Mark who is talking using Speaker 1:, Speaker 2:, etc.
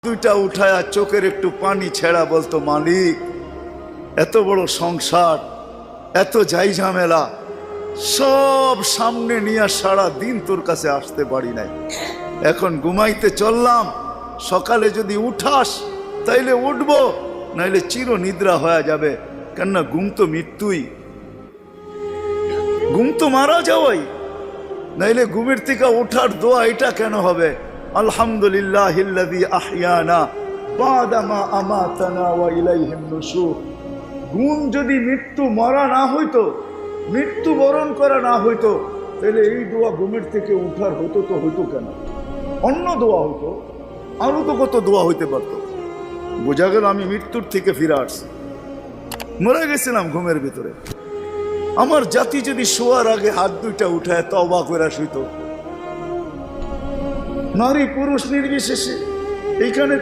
Speaker 1: দুইটা উঠায়া চোখের একটু পানি ছেড়া বলতো, মালিক এত বড় সংসার, এত যাই ঝামেলা সব সামনে নিয়ে সারা দিন তোর কাছে আসতে পারি নাই, এখন ঘুমাইতে চললাম, সকালে যদি উঠাস তাইলে উঠবো, নাইলে চির নিদ্রা হয়ে যাবে। কেননা ঘুম তো মৃত্যুই, ঘুম তো মারা যাওয়াই, নাইলে ঘুমের থেকে ওঠার দোয়া এটা কেন হবে? আলহামদুলিল্লাহিল্লাযী আহইয়ানা বাদা মা আমাতানা ওয়া ইলাইহিন নুশুর। ঘুম যদি মৃত্যু মরা না হইতো, মৃত্যু বরণ করা না হইতো, তাহলে এই দোয়া ঘুমের থেকে উঠার হতো তো হইতো কেন? অন্য দোয়া হইতো, আরো তো কত দোয়া হইতে পারতো। বোঝা গেল আমি মৃত্যুর থেকে ফিরে আসছি, মরে গেছিলাম ঘুমের ভিতরে। আমার জাতি যদি শোয়ার আগে হাত দুইটা উঠায় তওবা করে শুইতো, নারী পুরুষ নির্বিশেষে, এইখানে